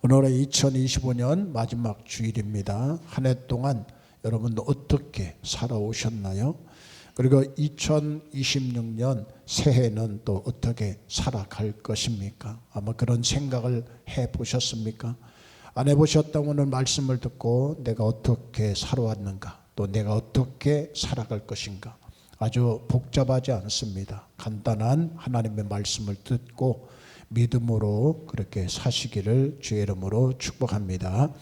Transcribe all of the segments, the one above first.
오늘은 2025년 마지막 주일입니다. 한 해 동안 여러분도 어떻게 살아오셨나요? 그리고 2026년 새해는 또 어떻게 살아갈 것입니까? 아마 그런 생각을 해보셨습니까? 안 해보셨다면 오늘 말씀을 듣고 내가 어떻게 살아왔는가, 또 내가 어떻게 살아갈 것인가, 아주 복잡하지 않습니다. 간단한 하나님의 말씀을 듣고 믿음으로 그렇게 사시기를 주의 이름으로 축복합니다.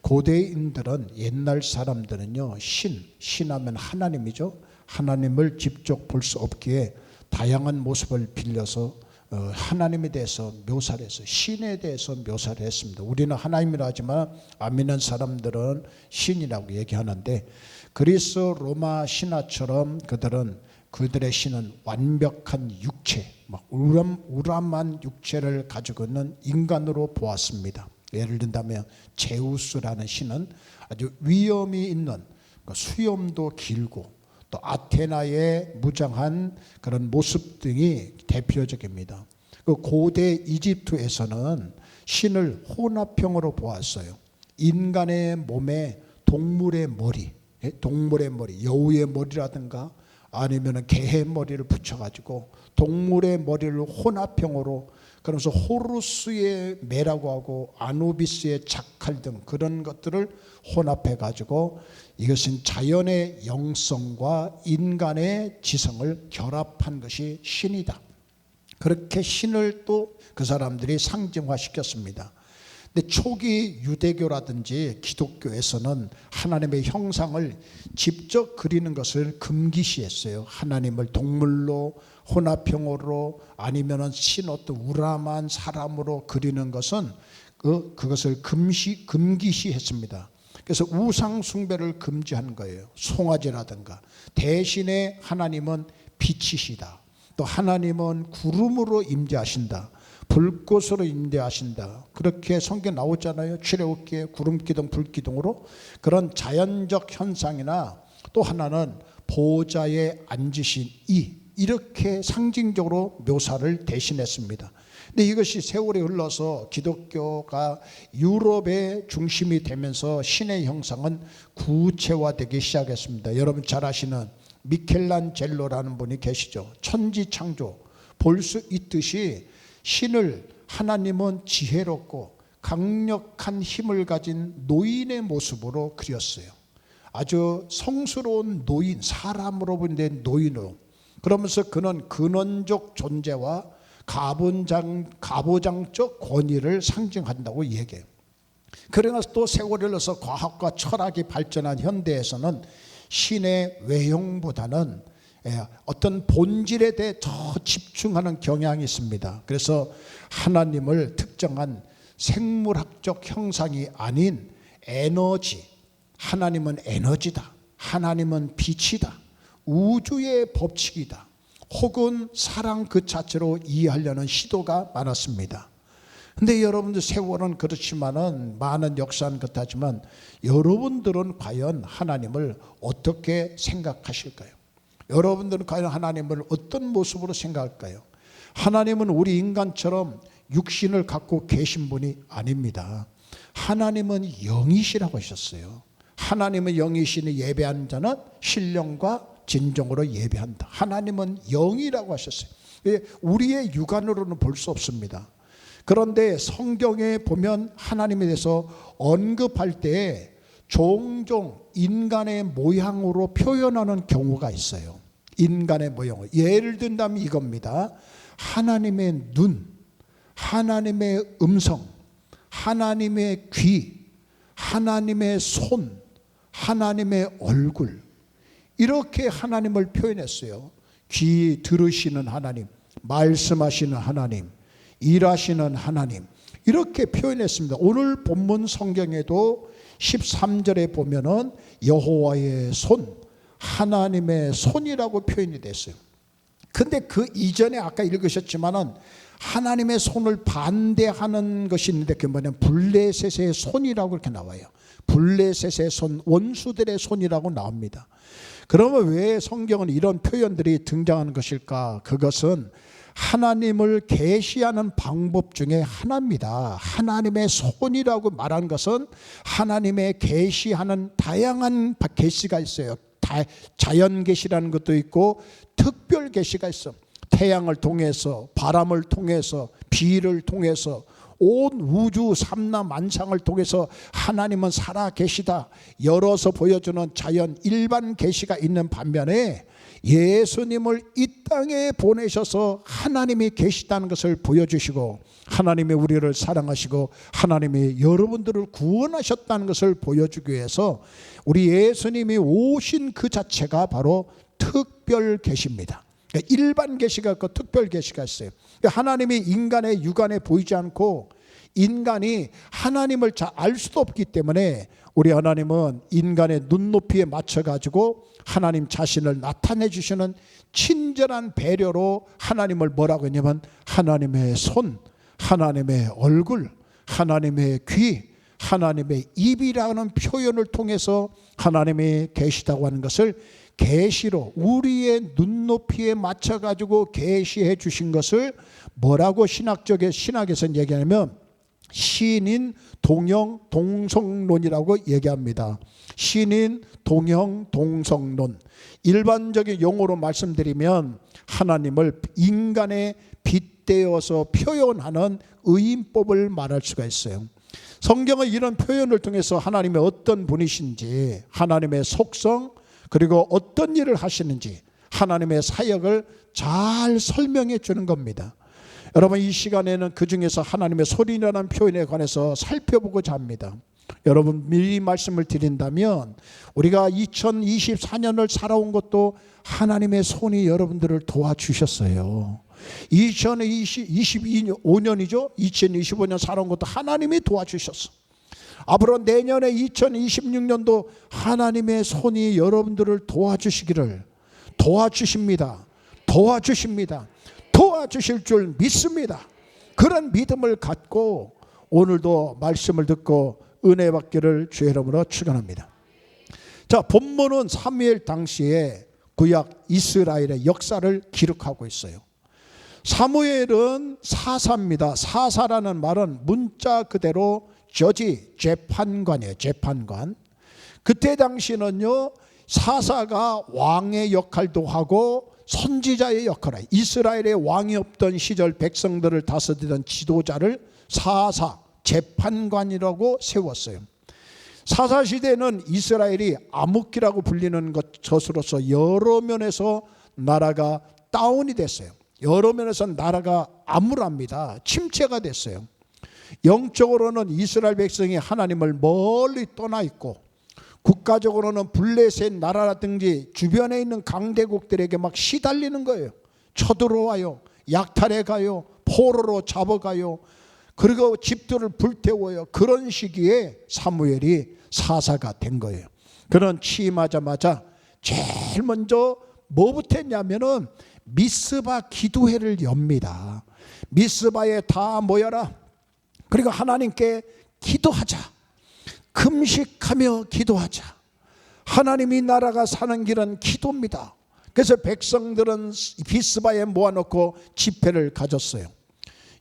고대인들은, 옛날 사람들은요, 신하면 하나님이죠. 하나님을 직접 볼 수 없기에 다양한 모습을 빌려서 하나님에 대해서 묘사를 해서 신에 대해서 묘사를 했습니다. 우리는 하나님이라 하지만 안 믿는 사람들은 신이라고 얘기하는데, 그리스 로마 신화처럼 그들의 신은 완벽한 육체, 우람한 육체를 가지고 있는 인간으로 보았습니다. 예를 든다면 제우스라는 신은 아주 위엄이 있는, 수염도 길고 또 아테나의 무장한 그런 모습 등이 대표적입니다. 그 고대 이집트에서는 신을 혼합형으로 보았어요. 인간의 몸에 동물의 머리, 여우의 머리라든가 아니면 개의 머리를 붙여가지고 동물의 머리를 혼합형으로, 그러면서 호루스의 매라고 하고 아누비스의 자칼 등 그런 것들을 혼합해가지고 이것은 자연의 영성과 인간의 지성을 결합한 것이 신이다. 그렇게 신을 또 그 사람들이 상징화시켰습니다. 근데 초기 유대교라든지 기독교에서는 하나님의 형상을 직접 그리는 것을 금기시했어요. 하나님을 동물로, 혼합형으로, 아니면은 신 어떤 우람한 사람으로 그리는 것은 그것을 금기시했습니다. 그래서 우상 숭배를 금지한 거예요. 송아지라든가. 대신에 하나님은 빛이시다. 또 하나님은 구름으로 임재하신다. 불꽃으로 임재하신다. 그렇게 성경 나오잖아요. 출애굽기에 구름기둥 불기둥으로. 그런 자연적 현상이나 또 하나는 보좌에 앉으신 이렇게 상징적으로 묘사를 대신했습니다. 근데 이것이 세월이 흘러서 기독교가 유럽의 중심이 되면서 신의 형상은 구체화되기 시작했습니다. 여러분 잘 아시는 미켈란젤로라는 분이 계시죠. 천지창조 볼 수 있듯이 신을, 하나님은 지혜롭고 강력한 힘을 가진 노인의 모습으로 그렸어요. 아주 성스러운 노인, 사람으로 본 노인으로. 그러면서 그는 근원적 존재와 가부장적 권위를 상징한다고 얘기해요. 그러면서 또 세월이 흘러서 과학과 철학이 발전한 현대에서는 신의 외형보다는 어떤 본질에 대해 더 집중하는 경향이 있습니다. 그래서 하나님을 특정한 생물학적 형상이 아닌 에너지, 하나님은 에너지다, 하나님은 빛이다, 우주의 법칙이다, 혹은 사랑 그 자체로 이해하려는 시도가 많았습니다. 근데 여러분들 세월은 그렇지만은, 많은 역사는 그렇다지만 여러분들은 과연 하나님을 어떻게 생각하실까요? 여러분들은 과연 하나님을 어떤 모습으로 생각할까요? 하나님은 우리 인간처럼 육신을 갖고 계신 분이 아닙니다. 하나님은 영이시라고 하셨어요. 하나님은 영이시니 예배하는 자는 신령과 진정으로 예배한다. 하나님은 영이라고 하셨어요. 우리의 육안으로는 볼 수 없습니다. 그런데 성경에 보면 하나님에 대해서 언급할 때 종종 인간의 모양으로 표현하는 경우가 있어요. 인간의 모양으로. 예를 든다면 이겁니다. 하나님의 눈, 하나님의 음성, 하나님의 귀, 하나님의 손, 하나님의 얼굴, 이렇게 하나님을 표현했어요. 귀 들으시는 하나님, 말씀하시는 하나님, 일하시는 하나님, 이렇게 표현했습니다. 오늘 본문 성경에도 13절에 보면은 여호와의 손, 하나님의 손이라고 표현이 됐어요. 근데 그 이전에 아까 읽으셨지만은 하나님의 손을 반대하는 것이 있는데, 그게 뭐냐면 블레셋의 손이라고 그렇게 나와요. 블레셋의 손, 원수들의 손이라고 나옵니다. 그러면 왜 성경은 이런 표현들이 등장하는 것일까? 그것은 하나님을 계시하는 방법 중에 하나입니다. 하나님의 손이라고 말하는 것은 하나님의 계시하는 다양한 계시가 있어요. 자연 계시라는 것도 있고 특별 계시가 있어. 태양을 통해서, 바람을 통해서, 비를 통해서, 온 우주 삼라만상을 통해서 하나님은 살아 계시다 열어서 보여주는 자연 일반 계시가 있는 반면에, 예수님을 이 땅에 보내셔서 하나님이 계시다는 것을 보여주시고, 하나님이 우리를 사랑하시고 하나님이 여러분들을 구원하셨다는 것을 보여주기 위해서 우리 예수님이 오신 그 자체가 바로 특별 계시입니다. 그러니까 일반 계시가 있고 특별 계시가 있어요. 그러니까 하나님이 인간의 육안에 보이지 않고 인간이 하나님을 잘 알 수도 없기 때문에 우리 하나님은 인간의 눈높이에 맞춰가지고 하나님 자신을 나타내 주시는 친절한 배려로 하나님을 뭐라고 했냐면 하나님의 손, 하나님의 얼굴, 하나님의 귀, 하나님의 입이라는 표현을 통해서 하나님이 계시다고 하는 것을 계시로 우리의 눈높이에 맞춰가지고 계시해 주신 것을 뭐라고 신학에서 얘기하냐면 신인 동형 동성론이라고 얘기합니다. 신인 동형 동성론. 일반적인 용어로 말씀드리면 하나님을 인간에 빗대어서 표현하는 의인법을 말할 수가 있어요. 성경은 이런 표현을 통해서 하나님의 어떤 분이신지, 하나님의 속성, 그리고 어떤 일을 하시는지, 하나님의 사역을 잘 설명해 주는 겁니다. 여러분, 이 시간에는 그 중에서 하나님의 소리라는 표현에 관해서 살펴보고자 합니다. 여러분, 미리 말씀을 드린다면 우리가 2024년을 살아온 것도 하나님의 손이 여러분들을 도와주셨어요. 2025년이죠. 2025년 살아온 것도 하나님이 도와주셨어. 앞으로 내년에 2026년도 하나님의 손이 여러분들을 도와주시기를 도와주십니다. 도와주실 줄 믿습니다. 그런 믿음을 갖고 오늘도 말씀을 듣고 은혜 받기를 주의 이름으로 축원합니다. 자, 본문은 사무엘 당시에 구약 이스라엘의 역사를 기록하고 있어요. 사무엘은 사사입니다. 사사라는 말은 문자 그대로 저지, 재판관이에요. 재판관. 그때 당시는요, 사사가 왕의 역할도 하고 선지자의 역할을 해요. 이스라엘에 왕이 없던 시절 백성들을 다스리던 지도자를 사사, 재판관이라고 세웠어요. 사사시대는 이스라엘이 암흑기라고 불리는 것으로서 여러 면에서 나라가 다운이 됐어요. 여러 면에서 나라가 암울합니다. 침체가 됐어요. 영적으로는 이스라엘 백성이 하나님을 멀리 떠나 있고, 국가적으로는 블레셋 나라라든지 주변에 있는 강대국들에게 막 시달리는 거예요. 쳐들어와요. 약탈해 가요. 포로로 잡아가요. 그리고 집들을 불태워요. 그런 시기에 사무엘이 사사가 된 거예요. 그는 취임하자마자 제일 먼저 뭐부터 했냐면은 미스바 기도회를 엽니다. 미스바에 다 모여라. 그리고 하나님께 기도하자. 금식하며 기도하자. 하나님이 나라가 사는 길은 기도입니다. 그래서 백성들은 미스바에 모아놓고 집회를 가졌어요.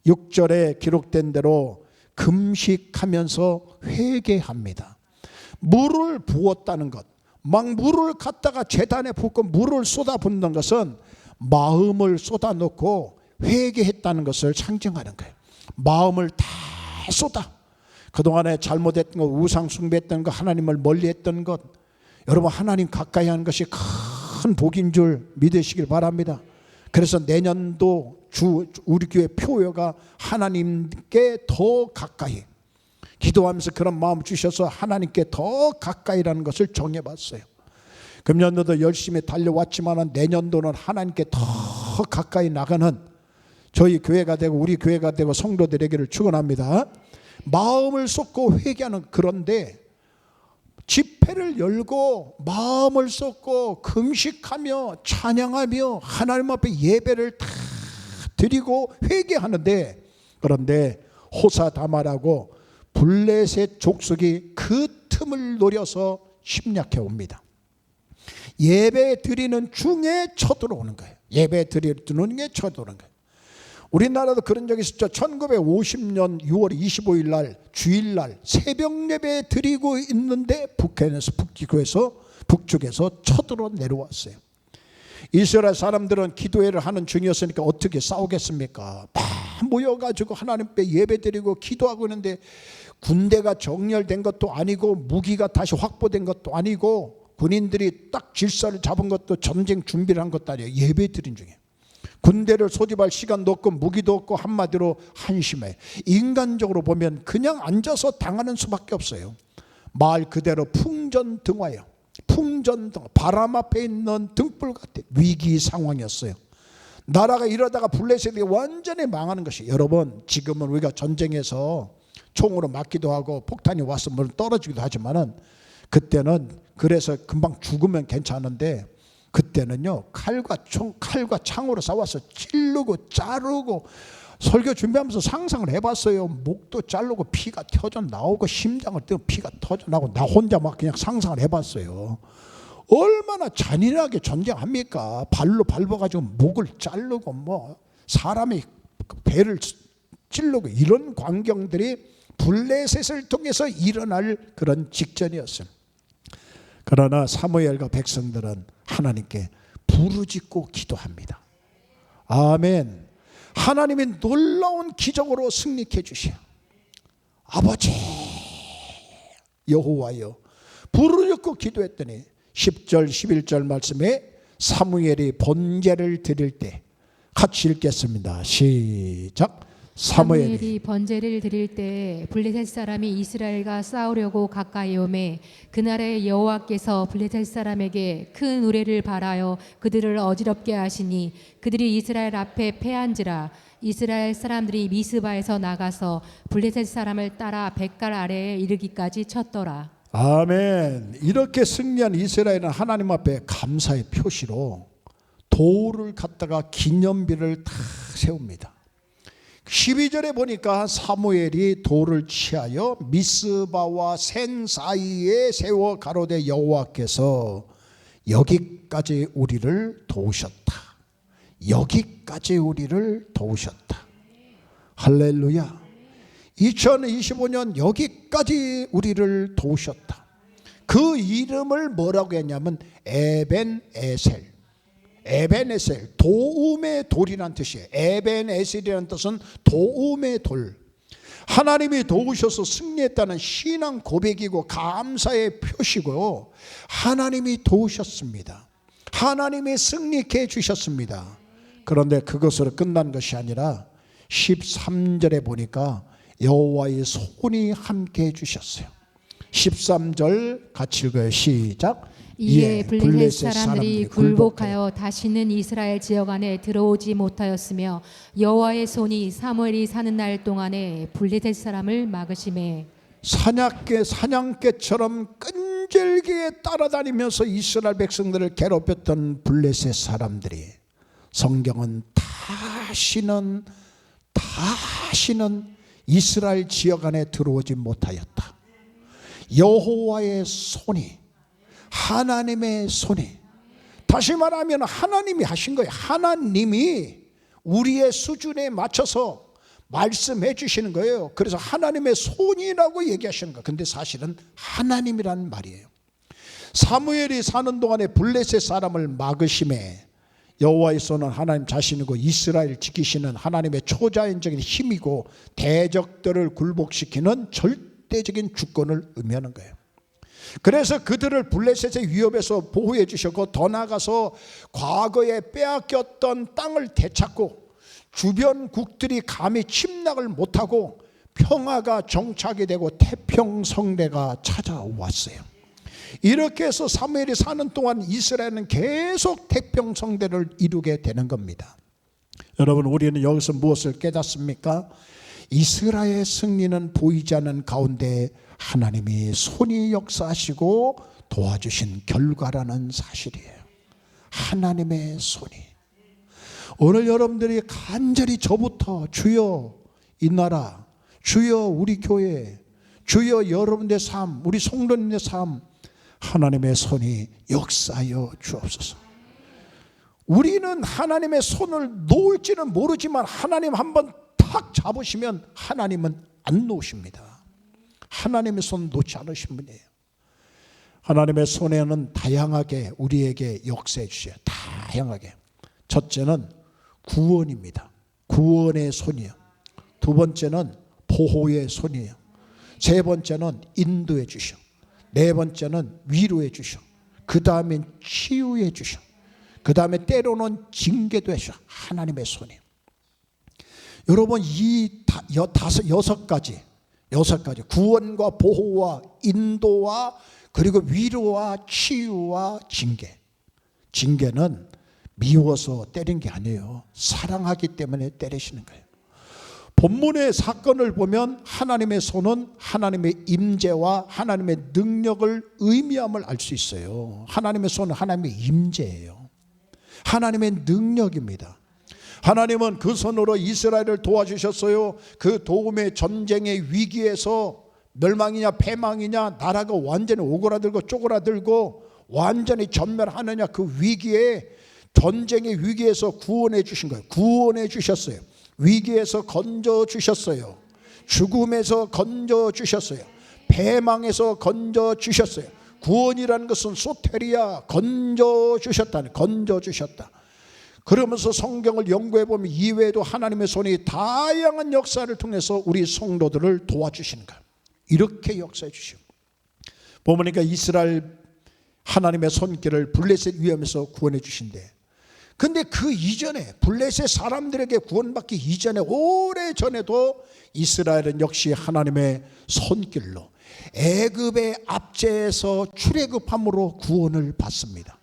6절에 기록된 대로 금식하면서 회개합니다. 물을 부었다는 것, 막 물을 갖다가 제단에 붓고 물을 쏟아붓는 것은 마음을 쏟아놓고 회개했다는 것을 상징하는 거예요. 마음을 다 쏟아. 그동안에 잘못했던 것, 우상 숭배했던 것, 하나님을 멀리했던 것, 여러분 하나님 가까이 하는 것이 큰 복인 줄 믿으시길 바랍니다. 그래서 내년도 우리 교회 표어가 하나님께 더 가까이, 기도하면서 그런 마음 주셔서 하나님께 더 가까이라는 것을 정해봤어요. 금년도도 열심히 달려왔지만 내년도는 하나님께 더 가까이 나가는 저희 교회가 되고 우리 교회가 되고 성도들에게를 축원합니다. 마음을 쏟고 회개하는, 그런데 집회를 열고 마음을 쏟고 금식하며 찬양하며 하나님 앞에 예배를 다 드리고 회개하는데, 그런데 호사다마라고 블레셋 족속이 그 틈을 노려서 침략해 옵니다. 예배 드리는 중에 쳐들어오는 거예요. 예배 드리는 중에 쳐들어오는 거예요. 우리나라도 그런 적이 있었죠. 1950년 6월 25일 날 주일날 새벽 예배 드리고 있는데 북쪽에서 쳐들어 내려왔어요. 이스라엘 사람들은 기도회를 하는 중이었으니까 어떻게 싸우겠습니까? 막 모여가지고 하나님 앞에 예배 드리고 기도하고 있는데 군대가 정렬된 것도 아니고 무기가 다시 확보된 것도 아니고 군인들이 딱 질서를 잡은 것도 전쟁 준비를 한 것도 아니에요. 예배 드린 중에 군대를 소집할 시간도 없고 무기도 없고 한마디로 한심해. 인간적으로 보면 그냥 앉아서 당하는 수밖에 없어요. 말 그대로 풍전등화예요. 풍전등화, 바람 앞에 있는 등불 같아. 위기 상황이었어요. 나라가 이러다가 블레셋이 완전히 망하는 것이. 여러분, 지금은 우리가 전쟁에서 총으로 맞기도 하고 폭탄이 와서 물론 떨어지기도 하지만은 그때는 그래서 금방 죽으면 괜찮은데 그때는요 칼과 창으로 싸워서 찌르고 자르고. 설교 준비하면서 상상을 해봤어요. 목도 자르고 피가 터져 나오고 심장을 떼고 피가 터져 나오고. 나 혼자 막 그냥 상상을 해봤어요. 얼마나 잔인하게 전쟁합니까? 발로 밟아가지고 목을 자르고 뭐 사람의 배를 찌르고 이런 광경들이 블레셋을 통해서 일어날 그런 직전이었어요. 그러나 사무엘과 백성들은 하나님께 부르짖고 기도합니다. 아멘. 하나님이 놀라운 기적으로 승리케 해주셔. 아버지 여호와여, 부르짖고 기도했더니 10절 11절 말씀에 사무엘이 번제를 드릴 때 같이 읽겠습니다. 시작. 사무엘이 번제를 드릴 때 블레셋 사람이 이스라엘과 싸우려고 가까이 오매 그날에 여호와께서 블레셋 사람에게 큰 우레를 발하여 그들을 어지럽게 하시니 그들이 이스라엘 앞에 패한지라. 이스라엘 사람들이 미스바에서 나가서 블레셋 사람을 따라 뱃갈 아래에 이르기까지 쳤더라. 아멘. 이렇게 승리한 이스라엘은 하나님 앞에 감사의 표시로 돌을 갖다가 기념비를 다 세웁니다. 12절에 보니까 사무엘이 돌을 취하여 미스바와 센 사이에 세워 가로되 여호와께서 여기까지 우리를 도우셨다. 여기까지 우리를 도우셨다. 할렐루야. 2025년 여기까지 우리를 도우셨다. 그 이름을 뭐라고 했냐면 에벤에셀. 에벤에셀, 도움의 돌이란 뜻이에요. 에벤에셀이라는 뜻은 도움의 돌. 하나님이 도우셔서 승리했다는 신앙 고백이고 감사의 표시고 하나님이 도우셨습니다. 하나님이 승리케 해주셨습니다. 그런데 그것으로 끝난 것이 아니라 13절에 보니까 여호와의 손이 함께 해주셨어요. 13절 같이 읽어요. 시작. 이에 블레셋 사람들이 굴복하여 다시는 이스라엘 지역 안에 들어오지 못하였으며 여호와의 손이 사무엘이 사는 날 동안에 블레셋 사람을 막으시매 사냥개처럼 끈질기게 따라다니면서 이스라엘 백성들을 괴롭혔던 블레셋 사람들이 성경은 다시는 이스라엘 지역 안에 들어오지 못하였다. 여호와의 손이, 하나님의 손이, 다시 말하면 하나님이 하신 거예요. 하나님이 우리의 수준에 맞춰서 말씀해 주시는 거예요. 그래서 하나님의 손이라고 얘기하시는 거예요. 근데 사실은 하나님이라는 말이에요. 사무엘이 사는 동안에 블레셋 사람을 막으심에 여호와의 손은 하나님 자신이고 이스라엘 지키시는 하나님의 초자연적인 힘이고 대적들을 굴복시키는 절대적인 주권을 의미하는 거예요. 그래서 그들을 블레셋의 위협에서 보호해 주셨고 더 나아가서 과거에 빼앗겼던 땅을 되찾고 주변국들이 감히 침략을 못하고 평화가 정착이 되고 태평성대가 찾아왔어요. 이렇게 해서 사무엘이 사는 동안 이스라엘은 계속 태평성대를 이루게 되는 겁니다. 여러분, 우리는 여기서 무엇을 깨닫습니까? 이스라엘의 승리는 보이지 않는 가운데 하나님이 손이 역사하시고 도와주신 결과라는 사실이에요. 하나님의 손이. 오늘 여러분들이 간절히 저부터 주여 이 나라, 주여 우리 교회, 주여 여러분의 삶, 우리 성도님의 삶, 하나님의 손이 역사하여 주옵소서. 우리는 하나님의 손을 놓을지는 모르지만 하나님 한번 탁 잡으시면 하나님은 안 놓으십니다. 하나님의 손 놓지 않으신 분이에요. 하나님의 손에는 다양하게 우리에게 역사해 주셔요. 다양하게. 첫째는 구원입니다. 구원의 손이에요. 두 번째는 보호의 손이에요. 세 번째는 인도해 주셔. 네 번째는 위로해 주셔. 그 다음엔 치유해 주셔. 그 다음에 때로는 징계도 해주셔. 하나님의 손이에요. 여러분 이 여섯 가지 구원과 보호와 인도와 그리고 위로와 치유와 징계. 징계는 미워서 때린 게 아니에요. 사랑하기 때문에 때리시는 거예요. 본문의 사건을 보면 하나님의 손은 하나님의 임재와 하나님의 능력을 의미함을 알 수 있어요. 하나님의 손은 하나님의 임재예요. 하나님의 능력입니다. 하나님은 그 손으로 이스라엘을 도와주셨어요. 그 도움의 전쟁의 위기에서 멸망이냐 패망이냐 나라가 완전히 오그라들고 쪼그라들고 완전히 전멸하느냐 그 위기에 전쟁의 위기에서 구원해 주신 거예요. 구원해 주셨어요. 위기에서 건져 주셨어요. 죽음에서 건져 주셨어요. 패망에서 건져 주셨어요. 구원이라는 것은 소테리아 건져 주셨다는 건져 주셨다. 그러면서 성경을 연구해 보면 이외에도 하나님의 손이 다양한 역사를 통해서 우리 성도들을 도와주시는 거예요. 이렇게 역사해 주시고 보니까 이스라엘 하나님의 손길을 블레셋 위험에서 구원해 주신대. 근데 그 이전에 블레셋 사람들에게 구원받기 이전에 오래전에도 이스라엘은 역시 하나님의 손길로 애굽의 압제에서 출애굽함으로 구원을 받습니다.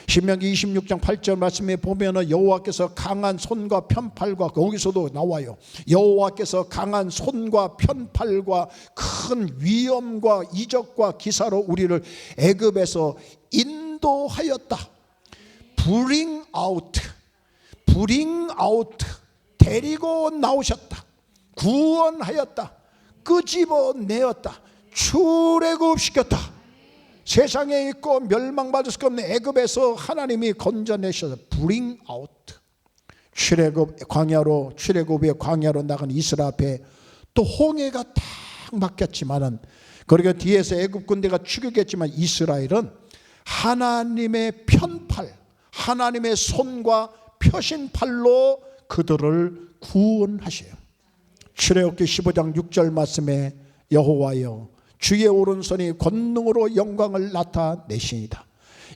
신명기 26장 8절 말씀에 보면 여호와께서 강한 손과 편팔과 거기서도 나와요. 여호와께서 강한 손과 편팔과 큰 위험과 이적과 기사로 우리를 애굽에서 인도하였다. bring out 데리고 나오셨다. 구원하였다. 끄집어내었다. 출애굽시켰다. 세상에 있고 멸망받을 수 없는 애굽에서 하나님이 건져내셔서 bring out. 출애굽의 광야로 나간 이스라엘 앞에 또 홍해가 딱 막혔지만은 그리고 뒤에서 애굽 군대가 추격했지만 이스라엘은 하나님의 편팔, 하나님의 손과 표신팔로 그들을 구원하셔요. 출애굽기 15장 6절 말씀에 여호와여 주의 오른손이 권능으로 영광을 나타내시니이다.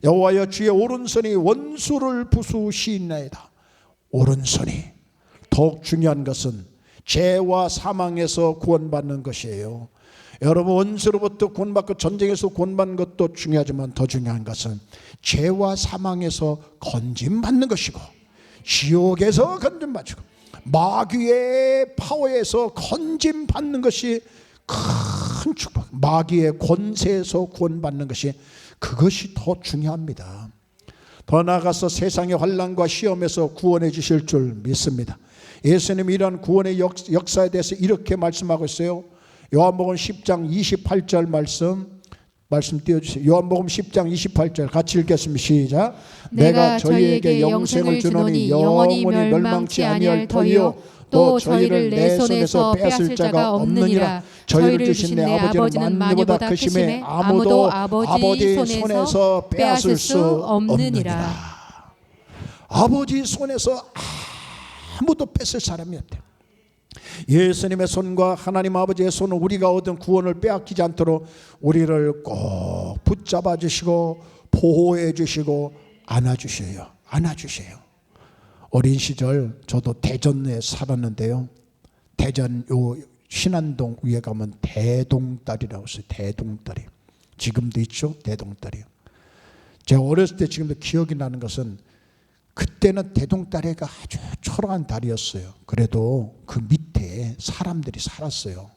여호와여 주의 오른손이 원수를 부수시나이다. 오른손이 더욱 중요한 것은 죄와 사망에서 구원받는 것이에요. 여러분 원수로부터 구원받고 전쟁에서 구원받는 것도 중요하지만 더 중요한 것은 죄와 사망에서 건짐받는 것이고 지옥에서 건짐받고 마귀의 파워에서 건짐받는 것이 큰 축복. 마귀의 권세에서 구원받는 것이 그것이 더 중요합니다. 더 나아가서 세상의 환난과 시험에서 구원해 주실 줄 믿습니다. 예수님이 이런 구원의 역사에 대해서 이렇게 말씀하고 있어요. 요한복음 10장 28절 말씀 띄워주세요. 요한복음 10장 28절 같이 읽겠습니다. 시작. 내가 저희에게 영생을 주노니 영원히 멸망치 아니할 터이요 또 저희를 내 손에서 빼앗을 자가 없느니라. 저희를 주신 내 아버지는 만유보다 크심에 아무도 아버지 손에서 빼앗을 수 없느니라. 아버지 손에서 아무도 뺏을 사람이 없대. 예수님의 손과 하나님 아버지의 손은 우리가 얻은 구원을 빼앗기지 않도록 우리를 꼭 붙잡아 주시고 보호해 주시고 안아주셔요. 어린 시절 저도 대전에 살았는데요. 대전 요 신안동 위에 가면 대동다리라고 있어요. 대동다리. 지금도 있죠. 대동다리. 제가 어렸을 때 지금도 기억이 나는 것은 그때는 대동다리가 아주 초라한 다리였어요. 그래도 그 밑에 사람들이 살았어요.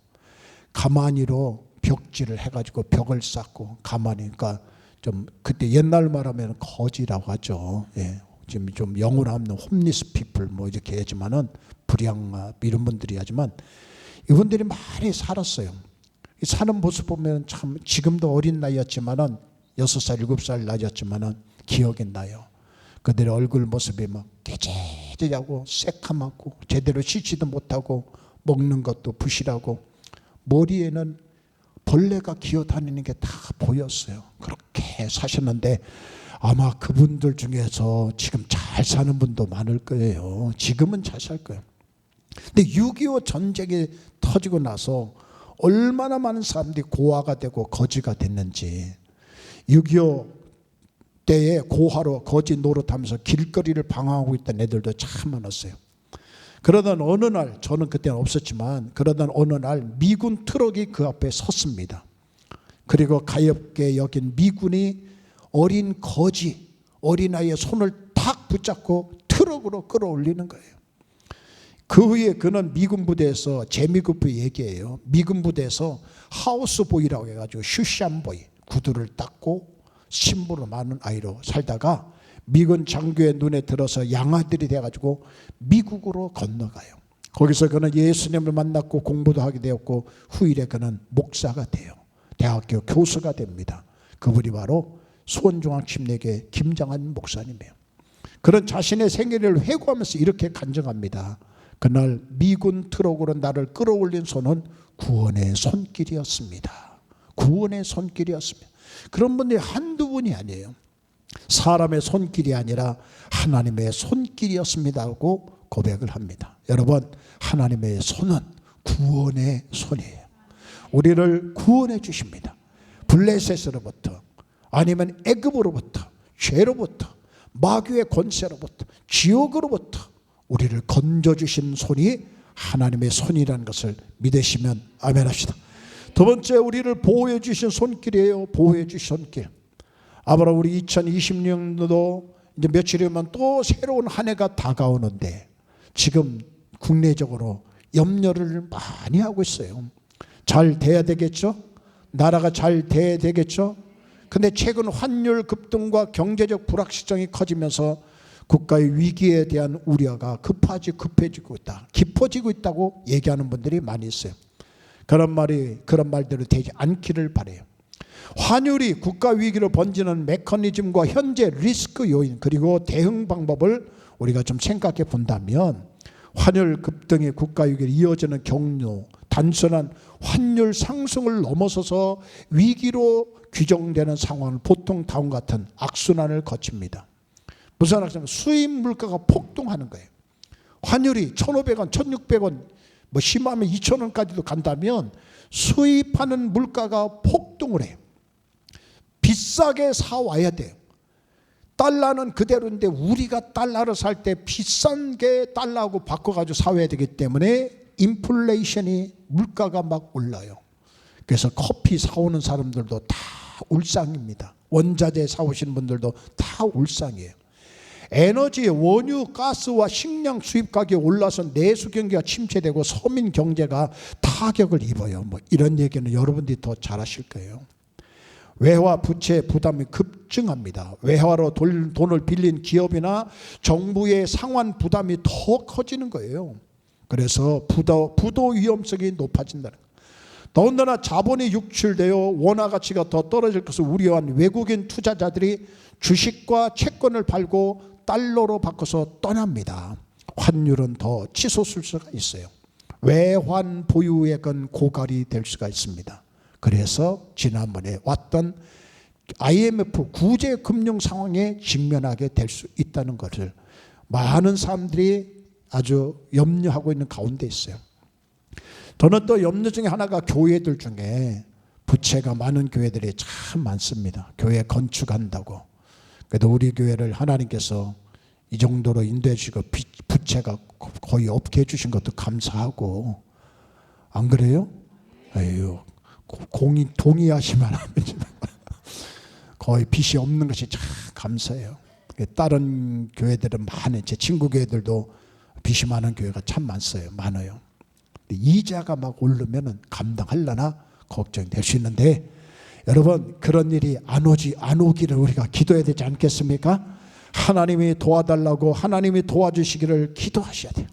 가만히로 벽지를 해가지고 벽을 쌓고 가만히, 그러니까 좀 그때 옛날 말하면 거지라고 하죠. 예. 지금 좀 영어로 하면 홈리스 피플 뭐 이렇게 하지만은 불량 이런 분들이 하지만 이분들이 많이 살았어요. 사는 모습 보면 참 지금도 어린 나이였지만은 6살 7살 나이였지만은 기억이 나요. 그들의 얼굴 모습이 막 깨재재하고 새카맣고 제대로 씻지도 못하고 먹는 것도 부실하고 머리에는 벌레가 기어다니는 게 다 보였어요. 그렇게 사셨는데 아마 그분들 중에서 지금 잘 사는 분도 많을 거예요. 지금은 잘 살 거예요. 근데 6.25 전쟁이 터지고 나서 얼마나 많은 사람들이 고아가 되고 거지가 됐는지, 6.25 때에 고아로 거지 노릇하면서 길거리를 방황하고 있던 애들도 참 많았어요. 그러던 어느 날, 저는 그때는 없었지만 그러던 어느 날 미군 트럭이 그 앞에 섰습니다. 그리고 가엾게 여긴 미군이 어린 거지, 어린아이의 손을 탁 붙잡고 트럭으로 끌어올리는 거예요. 그 후에 그는 미군 부대에서, 재미급부 얘기예요. 미군 부대에서 하우스보이라고 해가지고 슈샴보이, 구두를 닦고 심부름 많은 아이로 살다가 미군 장교의 눈에 들어서 양아들이 돼가지고 미국으로 건너가요. 거기서 그는 예수님을 만났고 공부도 하게 되었고 후일에 그는 목사가 돼요. 대학교 교수가 됩니다. 그분이 바로 수원중앙침례교회 김장한 목사님이에요. 그런 자신의 생애를 회고하면서 이렇게 간증합니다. 그날 미군 트럭으로 나를 끌어올린 손은 구원의 손길이었습니다. 구원의 손길이었습니다. 그런 분들이 한두 분이 아니에요. 사람의 손길이 아니라 하나님의 손길이었습니다 하고 고백을 합니다. 여러분, 하나님의 손은 구원의 손이에요. 우리를 구원해 주십니다. 블레셋으로부터, 아니면 애굽으로부터, 죄로부터, 마귀의 권세로부터, 지옥으로부터 우리를 건져주신 손이 하나님의 손이라는 것을 믿으시면 아멘 합시다. 두 번째, 우리를 보호해 주신 손길이에요. 보호해 주신 손길. 아브라, 우리 2026년도 이제 며칠이면 또 새로운 한 해가 다가오는데 지금 국내적으로 염려를 많이 하고 있어요. 잘 돼야 되겠죠? 나라가 잘 돼야 되겠죠? 근데 최근 환율 급등과 경제적 불확실성이 커지면서 국가의 위기에 대한 우려가 급해지고 있다, 깊어지고 있다고 얘기하는 분들이 많이 있어요. 그런 말대로 되지 않기를 바라요. 환율이 국가 위기로 번지는 메커니즘과 현재 리스크 요인 그리고 대응 방법을 우리가 좀 생각해 본다면, 환율 급등이 국가 위기로 이어지는 경로, 단순한 환율 상승을 넘어서서 위기로 규정되는 상황을 보통 다음과 같은 악순환을 거칩니다. 무슨 악순환? 수입 물가가 폭등하는 거예요. 환율이 1,500원, 1,600원, 뭐 심하면 2,000원까지도 간다면 수입하는 물가가 폭등을 해요. 비싸게 사와야 돼요. 달러는 그대로인데 우리가 달러를 살 때 비싼 게 달러하고 바꿔가지고 사와야 되기 때문에 인플레이션이, 물가가 막 올라요. 그래서 커피 사오는 사람들도 다 울상입니다. 원자재 사오시는 분들도 다 울상이에요. 에너지, 원유, 가스와 식량 수입 가격이 올라서 내수 경기가 침체되고 서민 경제가 타격을 입어요. 뭐 이런 얘기는 여러분들이 더 잘 아실 거예요. 외화 부채 부담이 급증합니다. 외화로 돈을 빌린 기업이나 정부의 상환 부담이 더 커지는 거예요. 그래서 부도 위험성이 높아진다는 거예요. 더군다나 자본이 유출되어 원화 가치가 더 떨어질 것을 우려한 외국인 투자자들이 주식과 채권을 팔고 달러로 바꿔서 떠납니다. 환율은 더 치솟을 수가 있어요. 외환 보유액은 고갈이 될 수가 있습니다. 그래서 지난번에 왔던 IMF 구제 금융 상황에 직면하게 될 수 있다는 것을 많은 사람들이 아주 염려하고 있는 가운데 있어요. 저는 또 염려 중에 하나가 교회들 중에 부채가 많은 교회들이 참 많습니다. 교회 건축한다고. 그래도 우리 교회를 하나님께서 이 정도로 인도해 주시고 부채가 거의 없게 해주신 것도 감사하고, 안 그래요? 에휴, 동의하시면 하면 거의 빚이 없는 것이 참 감사해요. 다른 교회들은 많아요. 제 친구 교회들도 빚이 많은 교회가 참 많아요. 이자가 막 오르면 감당하려나 걱정이 될 수 있는데, 여러분, 그런 일이 안 오기를 우리가 기도해야 되지 않겠습니까? 하나님이 도와달라고, 하나님이 도와주시기를 기도하셔야 돼요.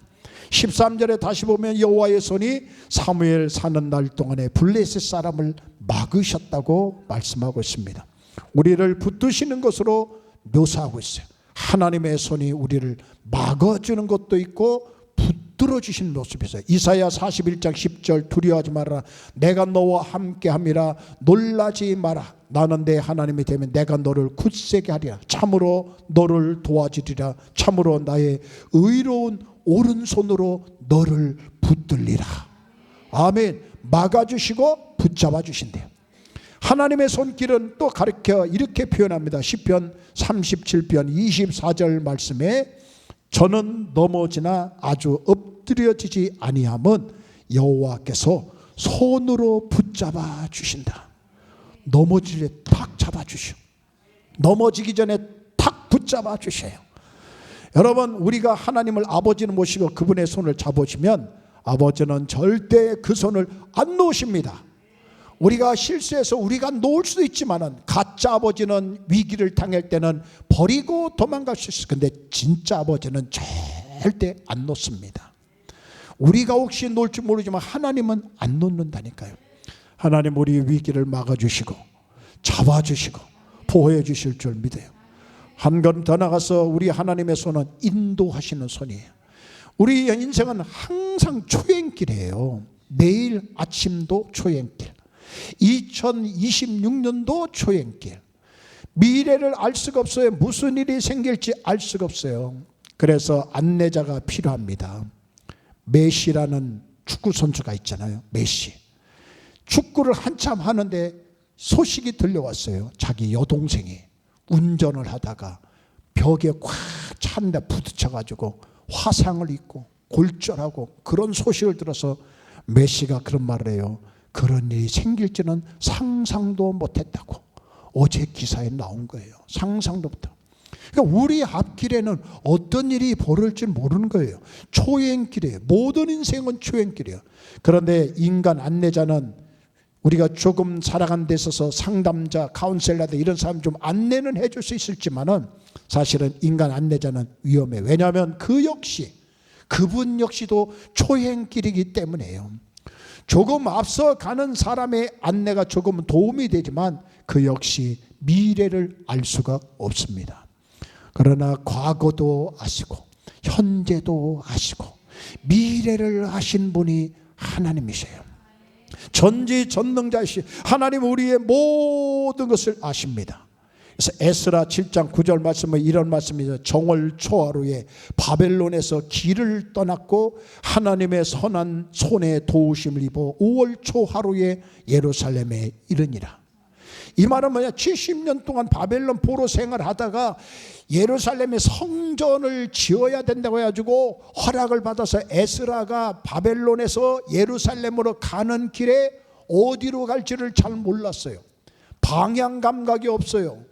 13절에 다시 보면 여호와의 손이 사무엘 사는 날 동안에 블레셋 사람을 막으셨다고 말씀하고 있습니다. 우리를 붙드시는 것으로 묘사하고 있어요. 하나님의 손이 우리를 막아주는 것도 있고 붙들어 주신 모습이 있어요. 이사야 41장 10절 두려워하지 마라. 내가 너와 함께함이라. 놀라지 마라. 나는 내 하나님이 되면 내가 너를 굳세게 하리라. 참으로 너를 도와주리라. 참으로 나의 의로운 오른손으로 너를 붙들리라. 아멘. 막아주시고 붙잡아 주신대요. 하나님의 손길은 또 가르쳐 이렇게 표현합니다. 시편 37편 24절 말씀에 저는 넘어지나 아주 엎드려지지 아니함은 여호와께서 손으로 붙잡아 주신다. 넘어질 때 탁 잡아 주시오. 넘어지기 전에 탁 붙잡아 주셔요. 여러분, 우리가 하나님을 아버지는 모시고 그분의 손을 잡으시면 아버지는 절대 그 손을 안 놓으십니다. 우리가 실수해서 우리가 놓을 수도 있지만은 가짜 아버지는 위기를 당할 때는 버리고 도망갈 수 있어요. 근데 진짜 아버지는 절대 안 놓습니다. 우리가 혹시 놓을지 모르지만 하나님은 안 놓는다니까요. 하나님 우리 위기를 막아주시고 잡아주시고 보호해 주실 줄 믿어요. 한 걸음 더 나가서 우리 하나님의 손은 인도하시는 손이에요. 우리 인생은 항상 초행길이에요. 내일 아침도 초행길, 2026년도 초행길. 미래를 알 수가 없어요. 무슨 일이 생길지 알 수가 없어요. 그래서 안내자가 필요합니다. 메시라는 축구 선수가 있잖아요. 메시. 축구를 한참 하는데 소식이 들려왔어요. 자기 여동생이 운전을 하다가 벽에 꽉 찬데 부딪혀가지고 화상을 입고 골절하고, 그런 소식을 들어서 메시가 그런 말을 해요. 그런 일이 생길지는 상상도 못했다고. 어제 기사에 나온 거예요. 상상도 못하고. 그러니까 우리 앞길에는 어떤 일이 벌어질지 모르는 거예요. 초행길이에요. 모든 인생은 초행길이에요. 그런데 인간 안내자는 우리가 조금 살아간 데 있어서 상담자, 카운셀러들 이런 사람 좀 안내는 해줄 수 있을지만은 사실은 인간 안내자는 위험해요. 왜냐하면 그분 역시도 초행길이기 때문에요. 조금 앞서 가는 사람의 안내가 조금 도움이 되지만 그 역시 미래를 알 수가 없습니다. 그러나 과거도 아시고 현재도 아시고 미래를 아신 분이 하나님이세요. 전지전능자이시 하나님 우리의 모든 것을 아십니다. 그래서 에스라 7장 9절 말씀은 이런 말씀이죠. 정월 초하루에 바벨론에서 길을 떠났고 하나님의 선한 손에 도우심을 입어 5월 초하루에 예루살렘에 이르니라. 이 말은 뭐냐? 70년 동안 바벨론 포로 생활하다가 예루살렘에 성전을 지어야 된다고 해가지고 허락을 받아서 에스라가 바벨론에서 예루살렘으로 가는 길에 어디로 갈지를 잘 몰랐어요. 방향 감각이 없어요.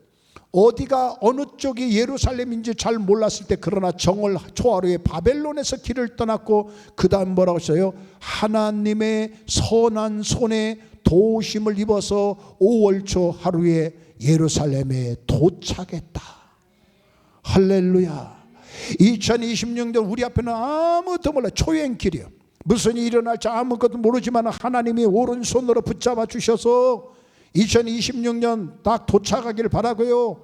어디가 어느 쪽이 예루살렘인지 잘 몰랐을 때, 그러나 정월 초하루에 바벨론에서 길을 떠났고 그 다음 뭐라고 했어요? 하나님의 선한 손에 도우심을 입어서 5월 초 하루에 예루살렘에 도착했다. 할렐루야. 2026년 우리 앞에는 아무것도 몰라. 초행길이요. 무슨 일이 일어날지 아무것도 모르지만 하나님이 오른손으로 붙잡아 주셔서 2026년 딱 도착하길 바라고요.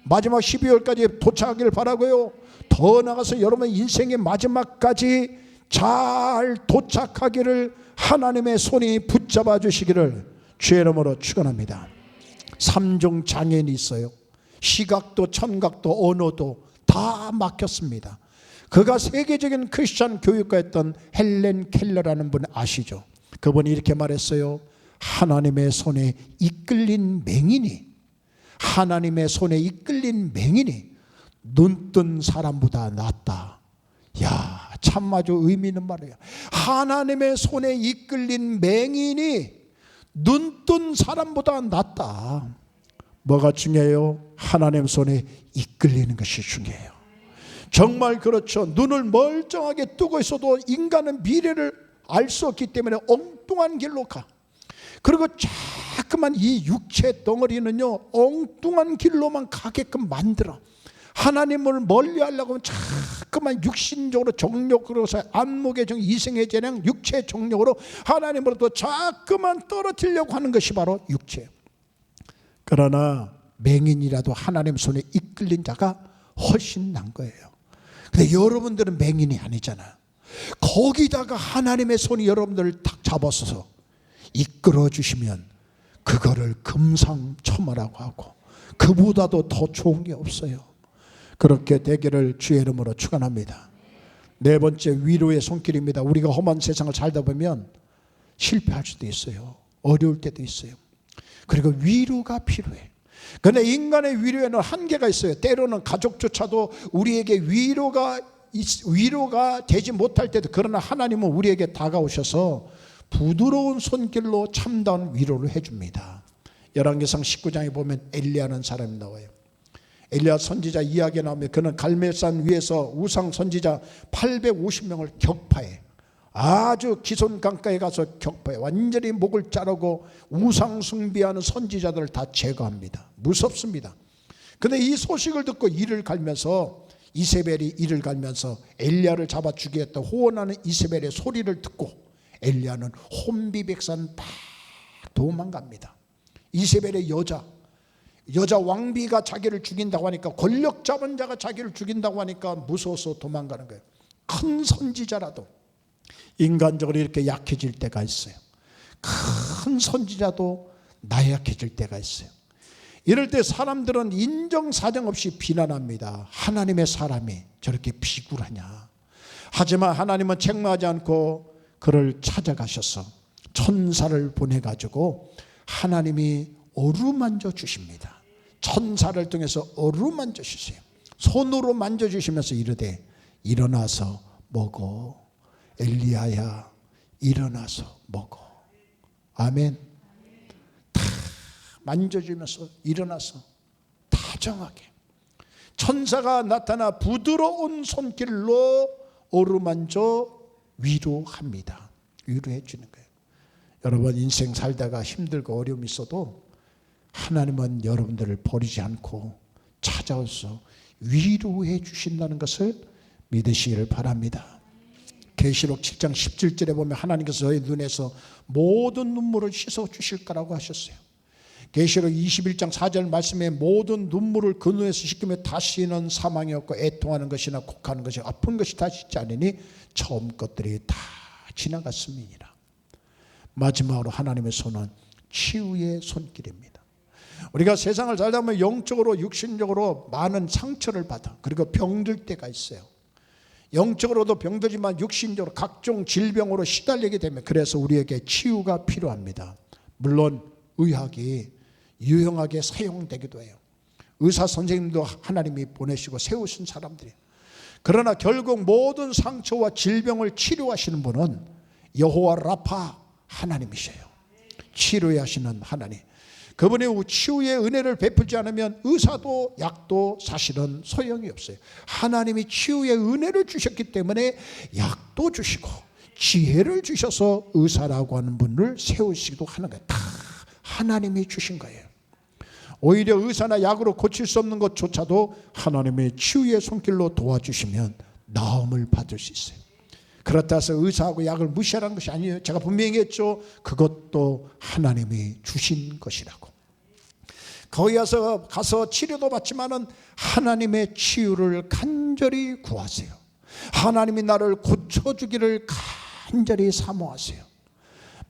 마지막 12월까지 도착하길 바라고요. 더 나가서 여러분 인생의 마지막까지 잘 도착하기를 하나님의 손이 붙잡아 주시기를 주의 이름으로 축원합니다. 3종 장애인이 있어요. 시각도 청각도 언어도 다 막혔습니다. 그가 세계적인 크리스찬 교육가였던 헬렌 켈러라는 분 아시죠? 그분이 이렇게 말했어요. 하나님의 손에 이끌린 맹인이, 하나님의 손에 이끌린 맹인이 눈뜬 사람보다 낫다. 야, 참 아주 의미 있는 말이에요. 하나님의 손에 이끌린 맹인이 눈뜬 사람보다 낫다. 뭐가 중요해요? 하나님 손에 이끌리는 것이 중요해요. 정말 그렇죠. 눈을 멀쩡하게 뜨고 있어도 인간은 미래를 알 수 없기 때문에 엉뚱한 길로 가. 그리고 자꾸만 이 육체 덩어리는요, 엉뚱한 길로만 가게끔 만들어. 하나님을 멀리하려고 하면 자꾸만 육신적으로 정욕으로 안목의 정, 이생의 재량, 육체의 정욕으로 하나님으로부터 자꾸만 떨어뜨리려고 하는 것이 바로 육체. 그러나 맹인이라도 하나님 손에 이끌린 자가 훨씬 난 거예요. 근데 여러분들은 맹인이 아니잖아요. 거기다가 하나님의 손이 여러분들을 딱 잡아서 이끌어 주시면 그거를 금상첨화라고 하고 그보다도 더 좋은 게 없어요. 그렇게 되기를 주의 이름으로 축원합니다. 네 번째, 위로의 손길입니다. 우리가 험한 세상을 살다 보면 실패할 수도 있어요. 어려울 때도 있어요. 그리고 위로가 필요해. 그런데 인간의 위로에는 한계가 있어요. 때로는 가족조차도 우리에게 위로가 되지 못할 때도, 그러나 하나님은 우리에게 다가오셔서 부드러운 손길로 참다운 위로를 해줍니다. 열왕기상 19장에 보면 엘리야는 사람이 나와요. 엘리야 선지자 이야기에 나오면 그는 갈멜산 위에서 우상 선지자 850명을 격파해. 아주 기손 강가에 가서 격파해. 완전히 목을 자르고 우상 숭배하는 선지자들을 다 제거합니다. 무섭습니다. 그런데 이 소식을 듣고 이를 갈면서 이세벨이 이를 갈면서 엘리야를 잡아 죽이겠다 호언하는 이세벨의 소리를 듣고 엘리야는 혼비백산 막 도망갑니다. 이세벨의 여자 왕비가 자기를 죽인다고 하니까, 권력 잡은 자가 자기를 죽인다고 하니까 무서워서 도망가는 거예요. 큰 선지자라도 인간적으로 이렇게 약해질 때가 있어요. 큰 선지자도 나약해질 때가 있어요. 이럴 때 사람들은 인정사정 없이 비난합니다. 하나님의 사람이 저렇게 비굴하냐. 하지만 하나님은 책망하지 않고 그를 찾아가셔서 천사를 보내가지고 하나님이 어루만져 주십니다. 천사를 통해서 어루만져 주세요. 손으로 만져주시면서 이르되 일어나서 먹어. 엘리야야 일어나서 먹어. 아멘. 다 만져주면서 일어나서 다정하게 천사가 나타나 부드러운 손길로 어루만져 위로합니다. 위로해 주는 거예요. 여러분 인생 살다가 힘들고 어려움이 있어도 하나님은 여러분들을 버리지 않고 찾아와서 위로해 주신다는 것을 믿으시기를 바랍니다. 계시록 7장 17절에 보면 하나님께서 저의 눈에서 모든 눈물을 씻어 주실 거라고 하셨어요. 계시록 21장 4절 말씀에 모든 눈물을 그 눈에서 씻기며 다시는 사망이 없고 애통하는 것이나 곡하는 것이 아픈 것이 다시 있지 않으니 처음 것들이 다 지나갔음이니라. 마지막으로 하나님의 손은 치유의 손길입니다. 우리가 세상을 살다 보면 영적으로 육신적으로 많은 상처를 받아, 그리고 병들 때가 있어요. 영적으로도 병들지만 육신적으로 각종 질병으로 시달리게 되면, 그래서 우리에게 치유가 필요합니다. 물론 의학이 유용하게 사용되기도 해요. 의사 선생님도 하나님이 보내시고 세우신 사람들이에요. 그러나 결국 모든 상처와 질병을 치료하시는 분은 여호와 라파 하나님이셔요. 치료해 하시는 하나님. 그분의 치유의 은혜를 베풀지 않으면 의사도 약도 사실은 소용이 없어요. 하나님이 치유의 은혜를 주셨기 때문에 약도 주시고 지혜를 주셔서 의사라고 하는 분을 세우시기도 하는 거예요. 다 하나님이 주신 거예요. 오히려 의사나 약으로 고칠 수 없는 것조차도 하나님의 치유의 손길로 도와주시면 나음을 받을 수 있어요. 그렇다 해서 의사하고 약을 무시하라는 것이 아니에요. 제가 분명히 했죠. 그것도 하나님이 주신 것이라고. 거기 가서 치료도 받지만은 하나님의 치유를 간절히 구하세요. 하나님이 나를 고쳐주기를 간절히 사모하세요.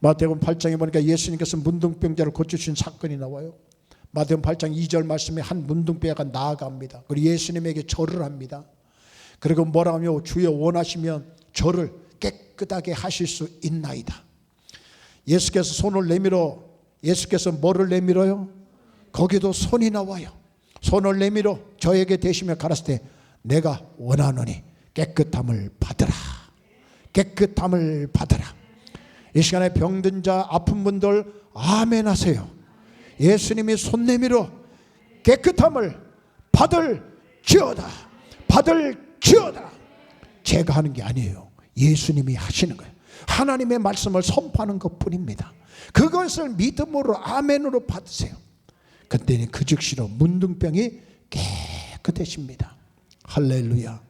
마태복음 8장에 보니까 예수님께서 문둥병자를 고쳐주신 사건이 나와요. 마태복음 8장 2절 말씀에 한 문둥병자가 나아갑니다. 그리고 예수님에게 절을 합니다. 그리고 뭐라 하며 주여 원하시면 저를 깨끗하게 하실 수 있나이다. 예수께서 손을 내밀어, 예수께서 뭐를 내밀어요? 거기도 손이 나와요. 손을 내밀어 저에게 대시며 가라사대 때 내가 원하노니 깨끗함을 받으라. 깨끗함을 받으라. 이 시간에 병든 자 아픈 분들 아멘 하세요. 예수님이 손 내밀어 깨끗함을 받을지어다. 받을지어다. 제가 하는 게 아니에요. 예수님이 하시는 거예요. 하나님의 말씀을 선포하는 것뿐입니다. 그것을 믿음으로 아멘으로 받으세요. 그때는 그 즉시로 문둥병이 깨끗해집니다. 할렐루야.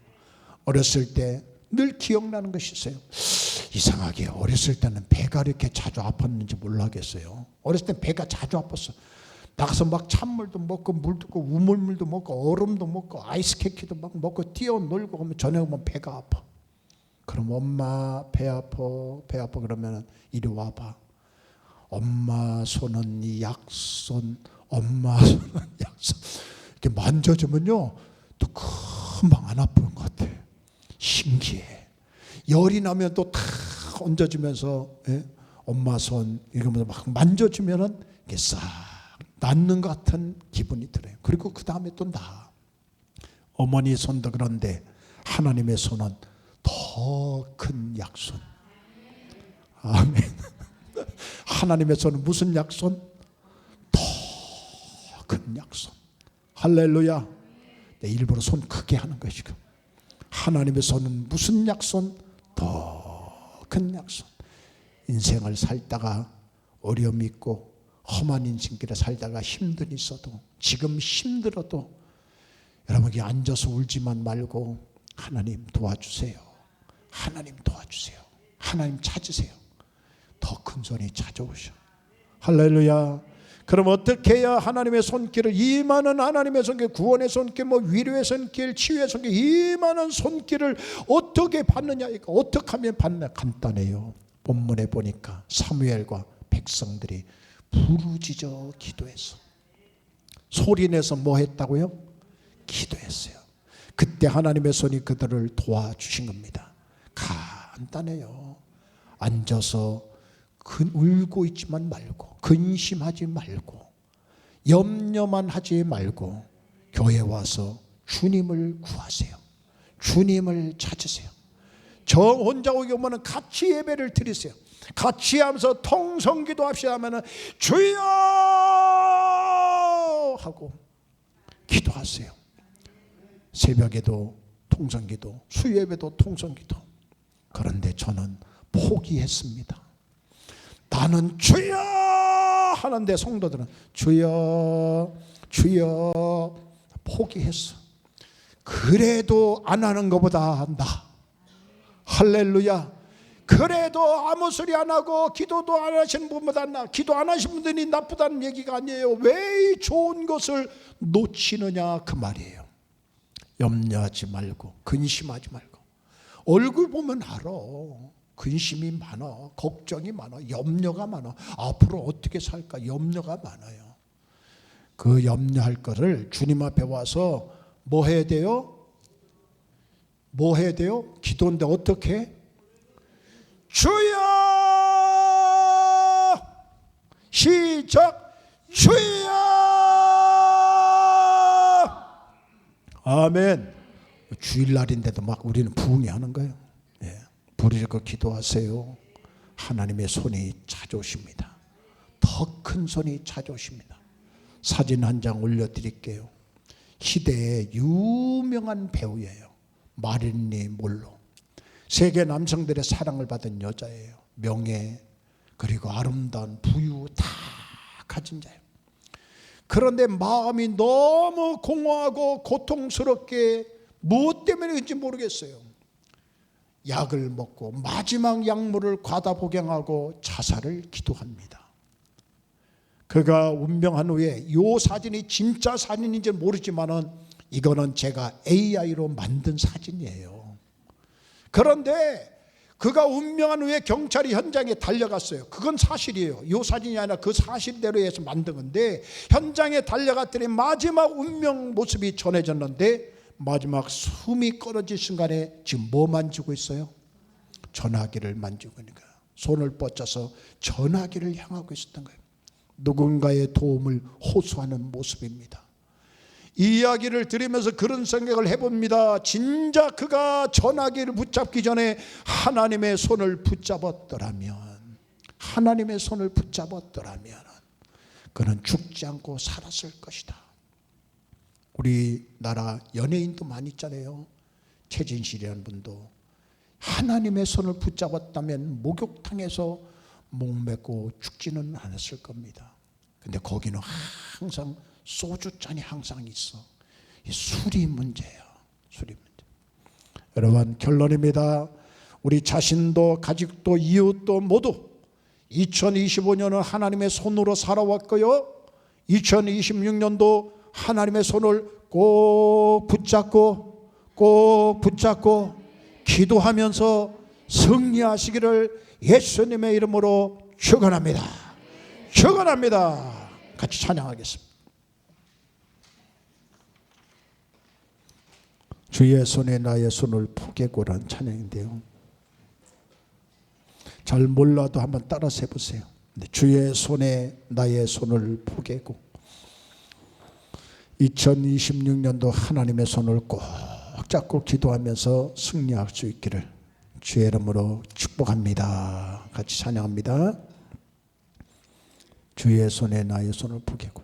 어렸을 때 늘 기억나는 것이 있어요. 이상하게 어렸을 때는 배가 이렇게 자주 아팠는지 몰라겠어요. 어렸을 때 배가 자주 아팠어. 나가서 막 찬물도 먹고 물도 먹고 우물물도 먹고 얼음도 먹고 아이스케이크도 막 먹고 뛰어놀고 하면 저녁 오면 배가 아파. 그럼 엄마 배 아파 그러면 이리 와봐. 엄마 손은 이 약손, 엄마 손은 약손. 이렇게 만져주면요 또 금방 안 아픈 것 같아. 신기해. 열이 나면 또 다 얹어주면서 엄마 손 이러면서 막 만져주면은 이게 싹 낫는 것 같은 기분이 들어요. 그리고 그 다음에 또 나. 어머니 손도 그런데 하나님의 손은 더 큰 약손. 아멘. 하나님의 손은 무슨 약손? 더 큰 약손. 할렐루야. 내 일부러 손 크게 하는 거야 지금. 하나님의 손은 무슨 약손? 더 큰 약손. 인생을 살다가 어려움이 있고 험한 인생길에 살다가 힘든 있어도 지금 힘들어도 여러분 여기 앉아서 울지만 말고 하나님 도와주세요. 하나님 도와주세요. 하나님 찾으세요. 더 큰 손이 찾아오셔. 할렐루야. 그럼 어떻게 해야 하나님의 손길을, 이 많은 하나님의 손길, 구원의 손길, 위로의 손길, 치유의 손길, 이 많은 손길을 어떻게 받느냐? 어떻게 하면 받느냐? 간단해요. 본문에 보니까 사무엘과 백성들이 부르짖어 기도했어. 소리내서 뭐 했다고요? 기도했어요. 그때 하나님의 손이 그들을 도와주신 겁니다. 간단해요. 앉아서 울고 있지만 말고, 근심하지 말고, 염려만 하지 말고 교회 와서 주님을 구하세요. 주님을 찾으세요. 저 혼자 오게 오면 같이 예배를 드리세요. 같이 하면서 통성기도 합시다 하면은 주여 하고 기도하세요. 새벽에도 통성기도, 수요예배도 통성기도. 그런데 저는 포기했습니다. 나는 주여 하는데 성도들은 주여 주여 포기했어. 그래도 안 하는 것보다 나. 할렐루야. 그래도 아무 소리 안 하고 기도도 안 하시는 분보다 나. 기도 안 하시는 분들이 나쁘다는 얘기가 아니에요. 왜 좋은 것을 놓치느냐 그 말이에요. 염려하지 말고 근심하지 말고. 얼굴 보면 알아. 근심이 많아, 걱정이 많아, 염려가 많아. 앞으로 어떻게 살까 염려가 많아요. 그 염려할 거를 주님 앞에 와서 뭐 해야 돼요? 뭐 해야 돼요? 기도인데 어떻게? 주여! 시작! 주여! 아멘. 주일날인데도 막 우리는 부흥하는 거예요. 부르짖고 기도하세요. 하나님의 손이 찾아오십니다. 더 큰 손이 찾아오십니다. 사진 한 장 올려드릴게요. 시대의 유명한 배우예요. 마릴린 몰로. 세계 남성들의 사랑을 받은 여자예요. 명예 그리고 아름다운 부유 다 가진 자예요. 그런데 마음이 너무 공허하고 고통스럽게 무엇 때문인지 모르겠어요. 약을 먹고 마지막 약물을 과다 복용하고 자살을 기도합니다. 그가 운명한 후에 이 사진이 진짜 사진인지 모르지만은 이거는 제가 AI로 만든 사진이에요. 그런데 그가 운명한 후에 경찰이 현장에 달려갔어요. 그건 사실이에요. 이 사진이 아니라 그 사실대로 해서 만든 건데 현장에 달려갔더니 마지막 운명 모습이 전해졌는데 마지막 숨이 끊어질 순간에 지금 뭐 만지고 있어요? 전화기를 만지고 있는 거예요. 손을 뻗쳐서 전화기를 향하고 있었던 거예요. 누군가의 도움을 호소하는 모습입니다. 이 이야기를 들으면서 그런 생각을 해봅니다. 진짜 그가 전화기를 붙잡기 전에 하나님의 손을 붙잡았더라면, 하나님의 손을 붙잡았더라면 그는 죽지 않고 살았을 것이다. 우리나라 연예인도 많이 있잖아요. 최진실이라는 분도 하나님의 손을 붙잡았다면 목욕탕에서 목매고 죽지는 않았을 겁니다. 근데 거기는 항상 소주잔이 항상 있어. 이 술이 문제야. 술이 문제. 여러분 결론입니다. 우리 자신도 가족도 이웃도 모두 2025년은 하나님의 손으로 살아왔고요. 2026년도 하나님의 손을 꼭 붙잡고 기도하면서 승리하시기를 예수님의 이름으로 축원합니다. 축원합니다. 같이 찬양하겠습니다. 주의 손에 나의 손을 포개고란 찬양인데요, 잘 몰라도 한번 따라서 해보세요. 주의 손에 나의 손을 포개고 2026년도 하나님의 손을 꼭 잡고 기도하면서 승리할 수 있기를 주의 이름으로 축복합니다. 같이 찬양합니다. 주의 손에 나의 손을 포개고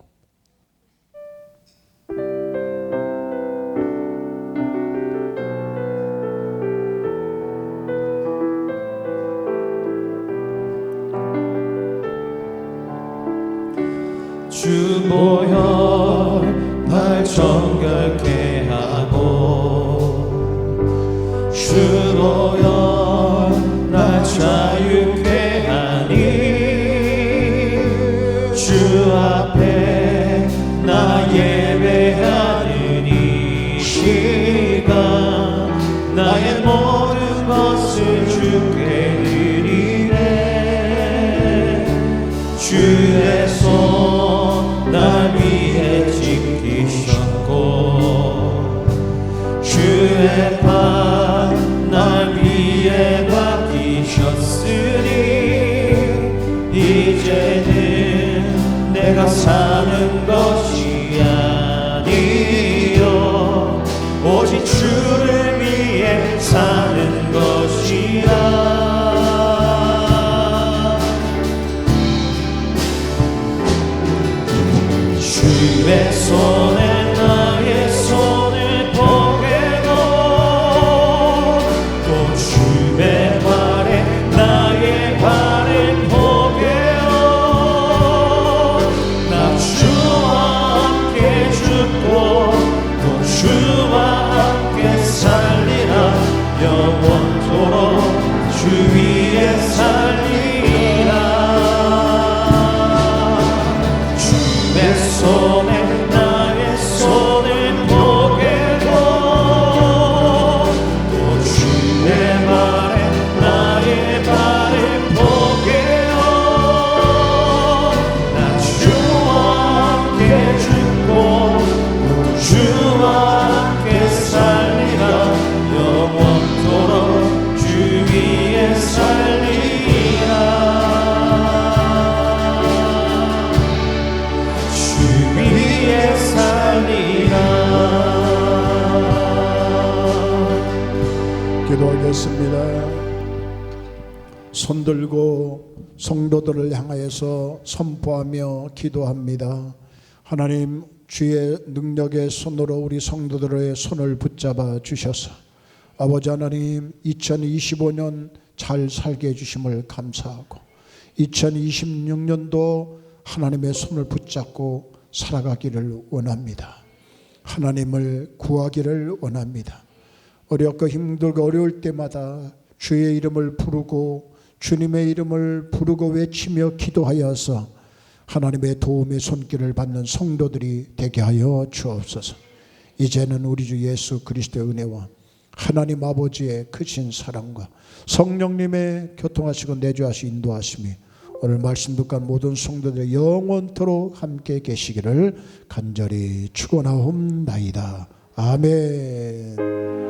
주 보혈 날 정결케 하고 주 보혈 날 자유케 하니 주 앞에 나 예배하는 이 시간 나의 모든 것을 주께 드리네. 주의 손 날 위해 지키셨고 주의 발 날 위해 맡기셨으니 이제는 내가 사는 것이 아니요 오직 주를 위해 사는 것이라. 주의 손에 나의 손을 포개고 또 주의 발에 나의 발을 포개어 나 주와 함께 죽고 또 주와 함께 살리라. 영원토록 주 위에 살리라. 손에 나의 손을 포개고 또 주의 발에 나의 발을 포개어 나 주와 함께 죽고 또 주와 함께 살리라. 영원토록 주 위에 살리라. 위에 살리라. 기도하겠습니다. 손들고 성도들을 향하여서 선포하며 기도합니다. 하나님, 주의 능력의 손으로 우리 성도들의 손을 붙잡아 주셔서 아버지 하나님 2025년 잘 살게 해주심을 감사하고 2026년도 하나님의 손을 붙잡고 살아가기를 원합니다. 하나님을 구하기를 원합니다. 어렵고 힘들고 어려울 때마다 주의 이름을 부르고 주님의 이름을 부르고 외치며 기도하여서 하나님의 도움의 손길을 받는 성도들이 되게 하여 주옵소서. 이제는 우리 주 예수 그리스도의 은혜와 하나님 아버지의 크신 사랑과 성령님의 교통하시고 내주하시 인도하심이 오늘 말씀 듣고 모든 성도들의 영원토록 함께 계시기를 간절히 축원하옵나이다. 아멘.